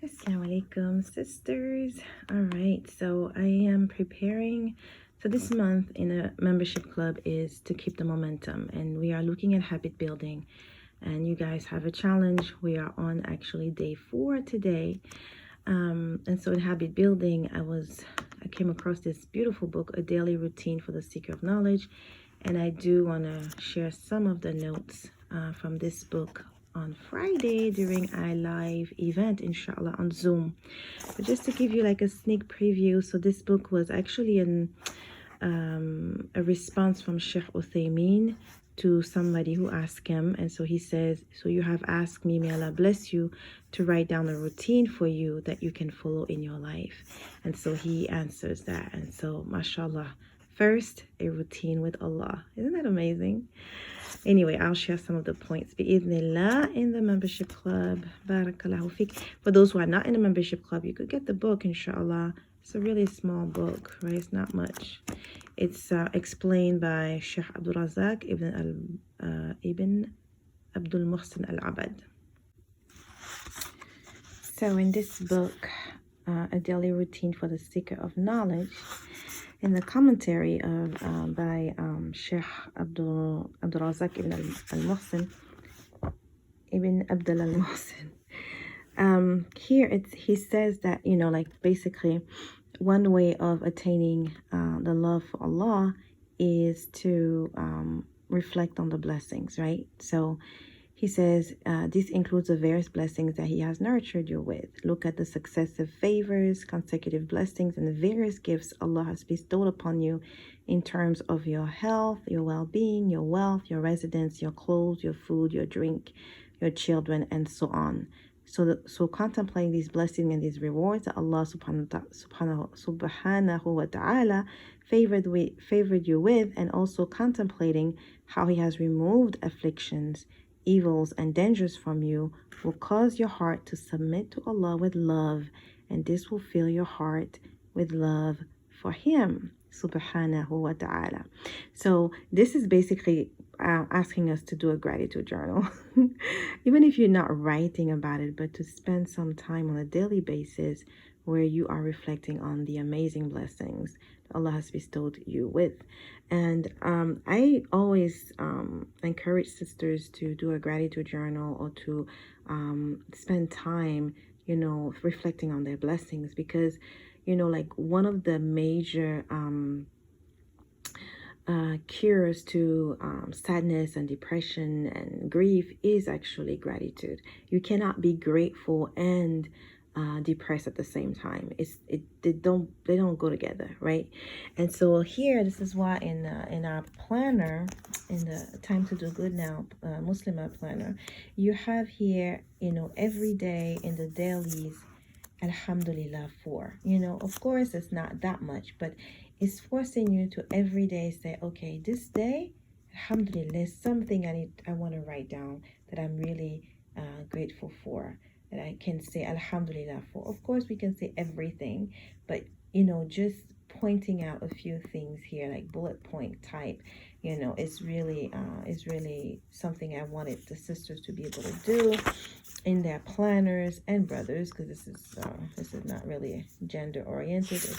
Assalamu alaikum, sisters. All right, so I am preparing. So this month in a membership club is to keep the momentum, and we are looking at habit building. And you guys have a challenge. We are on actually day 4 today. And so in habit building, I came across this beautiful book, A Daily Routine for the Seeker of Knowledge, and I do want to share some of the notes from this book on Friday during our live event, inshallah, on Zoom. But just to give you like a sneak preview, so this book was actually a response from Sheikh Uthaymeen to somebody who asked him. And so he says, so you have asked me, may Allah bless you, to write down a routine for you that you can follow in your life. And so he answers that. And so, mashallah, first, a routine with Allah. Isn't that amazing? Anyway, I'll share some of the points bi'idhnillah in the membership club. Barakallahu fiqh. For those who are not in the membership club, you could get the book, inshallah. It's a really small book, right? It's not much. It's explained by Sheikh Abdul Razak ibn Abdul Muhsin al-Abad. So in this book, A Daily Routine for the Seeker of Knowledge, in the commentary by Sheikh Abdul Razak ibn al-Muhsin, ibn Abdul al-Muhsin, here he says that, you know, like basically one way of attaining the love for Allah is to reflect on the blessings, right? So he says, this includes the various blessings that he has nurtured you with. Look at the successive favors, consecutive blessings, and the various gifts Allah has bestowed upon you in terms of your health, your well-being, your wealth, your residence, your clothes, your food, your drink, your children, and so on. So contemplating these blessings and these rewards that Allah subhanahu wa ta'ala favored you with, and also contemplating how he has removed afflictions, evils, and dangers from you, will cause your heart to submit to Allah with love, and this will fill your heart with love for him subhanahu wa ta'ala. So this is basically asking us to do a gratitude journal. Even if you're not writing about it, but to spend some time on a daily basis where you are reflecting on the amazing blessings Allah has bestowed you with. And I always encourage sisters to do a gratitude journal, or to spend time, you know, reflecting on their blessings, because, you know, like one of the major cures to sadness and depression and grief is actually gratitude. You cannot be grateful and depressed at the same time. They don't go together, right? And so here, this is why in our planner, in the Time to Do Good Now Muslimah planner, you have here, you know, every day in the dailies, alhamdulillah for, you know, of course it's not that much, but it's forcing you to every day say, okay, this day, alhamdulillah, there's something I want to write down that I'm really grateful for, that I can say alhamdulillah for. Of course we can say everything, but, you know, just pointing out a few things here, like bullet point type, you know, is really something I wanted the sisters to be able to do in their planners, and brothers, because this is not really gender oriented, it's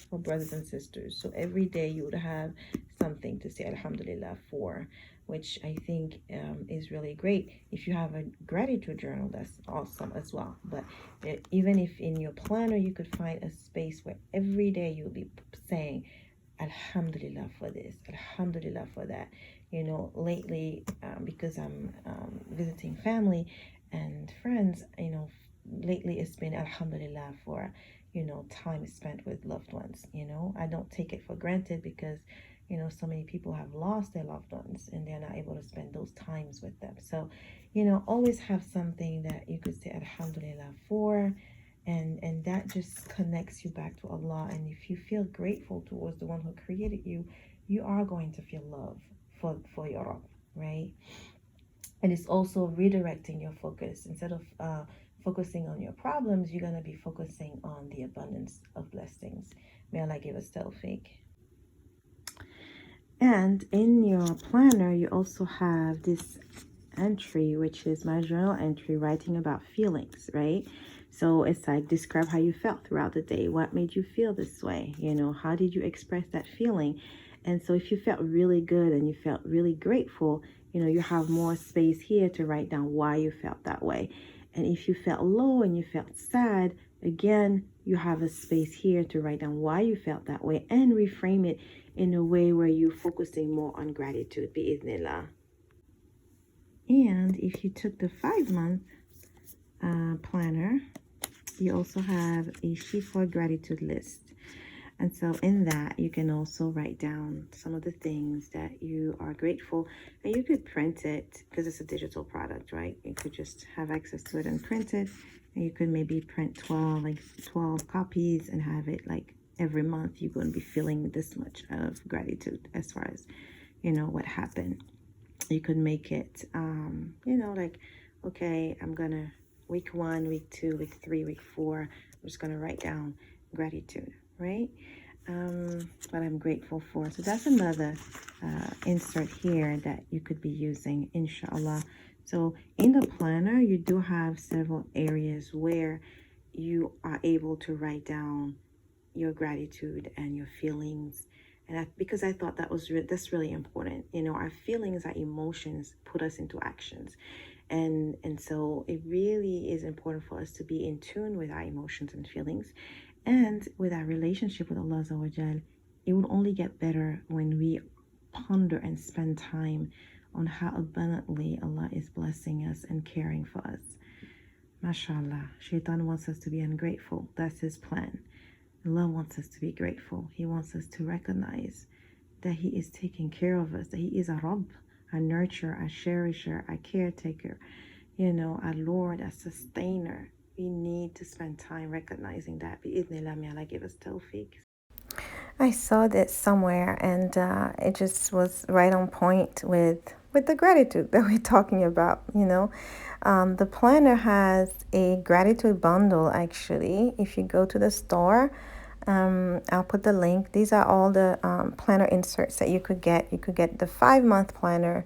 for brothers and sisters. So every day you would have something to say alhamdulillah for, which I think is really great. If you have a gratitude journal, that's awesome as well. But even if in your planner you could find a space where every day you'll be saying alhamdulillah for this, alhamdulillah for that. You know, lately because I'm visiting family and friends, you know, lately it's been alhamdulillah for, you know, time spent with loved ones. You know, I don't take it for granted, because, you know, so many people have lost their loved ones and they're not able to spend those times with them. So, you know, always have something that you could say alhamdulillah for, and that just connects you back to Allah. And if you feel grateful towards the one who created you, you are going to feel love for your Rabb, right? And it's also redirecting your focus. Instead of focusing on your problems, you're going to be focusing on the abundance of blessings. May Allah give us tawfiq. And in your planner, you also have this entry, which is my journal entry, writing about feelings, right? So it's like, describe how you felt throughout the day. What made you feel this way? You know, how did you express that feeling? And so if you felt really good and you felt really grateful, you know, you have more space here to write down why you felt that way. And if you felt low and you felt sad, again, you have a space here to write down why you felt that way and reframe it in a way where you're focusing more on gratitude, bi'idhnillah. And if you took the 5-month planner, you also have a sheet for gratitude list. And so in that, you can also write down some of the things that you are grateful. And you could print it because it's a digital product, right? You could just have access to it and print it. And you could maybe print 12 copies and have it like every month. You're going to be feeling this much of gratitude as far as, you know, what happened. You could make it, you know, like, okay, I'm going to week 1, week 2, week 3, week 4. I'm just going to write down gratitude, right? What I'm grateful for. So that's another insert here that you could be using, inshallah. So in the planner, you do have several areas where you are able to write down your gratitude and your feelings. And because I thought that's really important. You know, our feelings, our emotions put us into actions. And so it really is important for us to be in tune with our emotions and feelings. And with our relationship with Allah Azza wa Jal, it will only get better when we ponder and spend time on how abundantly Allah is blessing us and caring for us. MashaAllah, Shaitan wants us to be ungrateful. That's his plan. Allah wants us to be grateful. He wants us to recognize that He is taking care of us, that He is a Rabb, a nurturer, a cherisher, a caretaker, you know, a Lord, a sustainer. We need to spend time recognizing that. Bi-idhnillah, may Allah give us tawfiq. I saw this somewhere, and it just was right on point with the gratitude that we're talking about. You know, the planner has a gratitude bundle. Actually, if you go to the store, I'll put the link. These are all the planner inserts that you could get. You could get the 5-month planner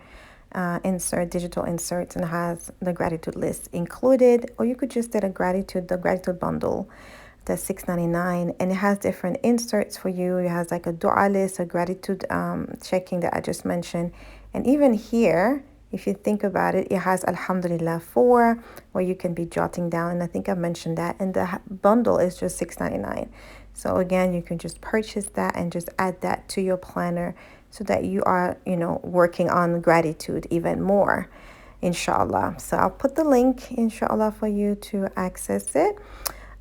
digital inserts, and has the gratitude list included, or you could just get the gratitude bundle. That's $6.99, and it has different inserts for you. It has like a dua list, a gratitude checking that I just mentioned, and even here, if you think about it, it has Alhamdulillah 4, where you can be jotting down, and I think I mentioned that, and the bundle is just $6.99. So again, you can just purchase that and just add that to your planner so that you are, you know, working on gratitude even more, inshallah. So I'll put the link, inshallah, for you to access it.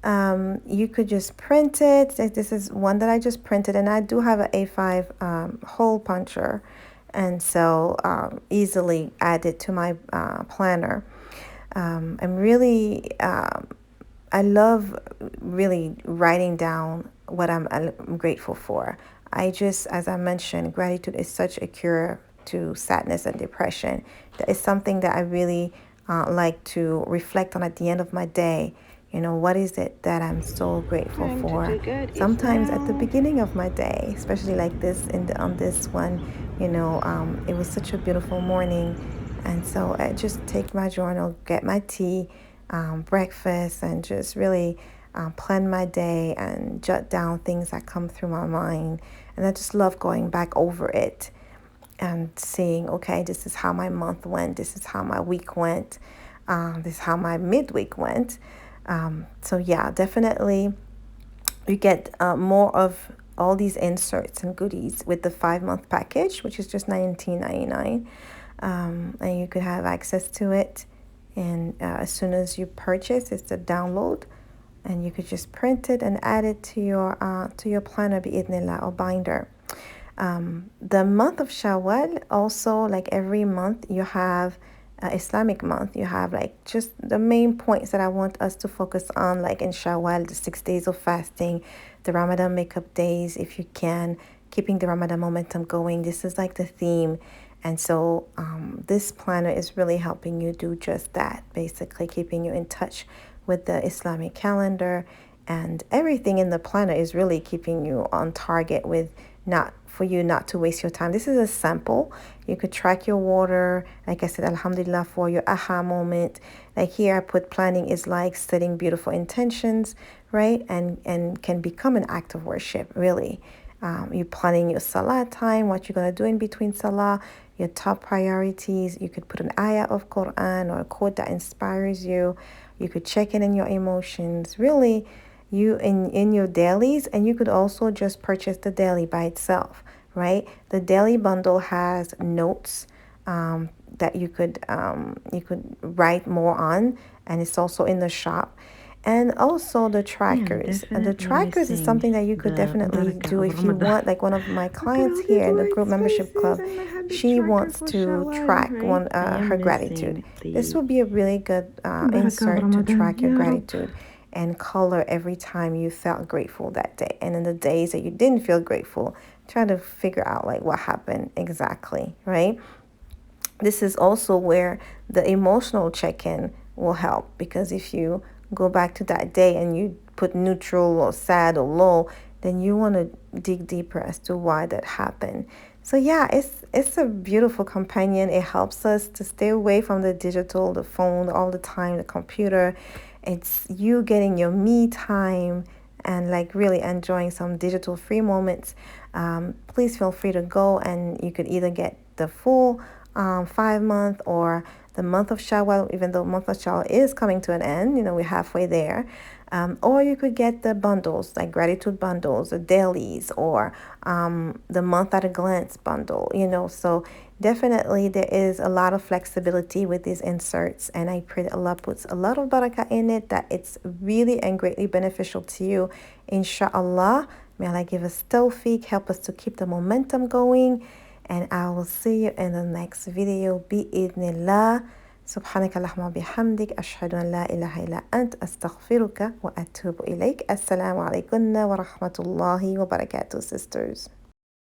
You could just print it. This is one that I just printed, and I do have an A5 hole puncher, and so easily add it to my planner. I'm really I love really writing down what I'm grateful for. As I mentioned, gratitude is such a cure to sadness and depression. That is something that I really like to reflect on at the end of my day. You know, what is it that I'm so grateful for? Sometimes at the beginning of my day, especially like this on this one, you know, it was such a beautiful morning, and so I just take my journal, get my tea, breakfast, and just really plan my day and jot down things that come through my mind. And I just love going back over it and seeing, okay, this is how my month went, this is how my week went, this is how my midweek went. So yeah, definitely you get more of all these inserts and goodies with the 5-month package, which is just $19.99. And you could have access to it. And as soon as you purchase, it's a download, and you could just print it and add it to your planner, bi'idhnillah, or binder. The month of Shawwal, also, like every month, you have Islamic month. You have like just the main points that I want us to focus on, like in Shawwal, the 6 days of fasting, the Ramadan makeup days, if you can, keeping the Ramadan momentum going. This is like the theme. And so this planner is really helping you do just that, basically keeping you in touch with the Islamic calendar, and everything in the planner is really keeping you on target with not for you not to waste your time. This is a sample. You could track your water. Like I said, alhamdulillah for your aha moment. Like here I put planning is like setting beautiful intentions, right? And can become an act of worship, really. You're planning your salah time, what you're going to do in between salah, your top priorities. You could put an ayah of Qur'an or a quote that inspires you. You could check in your emotions. Really, you in your dailies, and you could also just purchase the daily by itself, right? The daily bundle has notes that you could write more on, and it's also in the shop. And also the trackers. And the trackers is something that you could definitely do if you want. Like one of my clients here in the group membership club, she wants to track her gratitude. This would be a really good insert to track your gratitude and color every time you felt grateful that day. And in the days that you didn't feel grateful, try to figure out like what happened exactly, right? This is also where the emotional check-in will help, because if you go back to that day and you put neutral or sad or low, then you want to dig deeper as to why that happened. So yeah, it's a beautiful companion. It helps us to stay away from the digital, the phone all the time, the computer. It's you getting your me time and like really enjoying some digital free moments. Please feel free to go, and you could either get the full 5 month or the month of Shawwal, even though month of Shawwal is coming to an end, we're halfway there. Or you could get the bundles, like gratitude bundles, the dailies, or the month at a glance bundle, So definitely there is a lot of flexibility with these inserts, and I pray that Allah puts a lot of barakah in it, that it's really and greatly beneficial to you, inshallah. May Allah give us tawfiq, help us to keep the momentum going. And I will see you in the next video. بإذن سبحانك اللهم وبحمدك أشهد أن لا إله إلا أنت أستغفرك وأتوب إليك. السلام عليكم ورحمة الله وبركاته, sisters.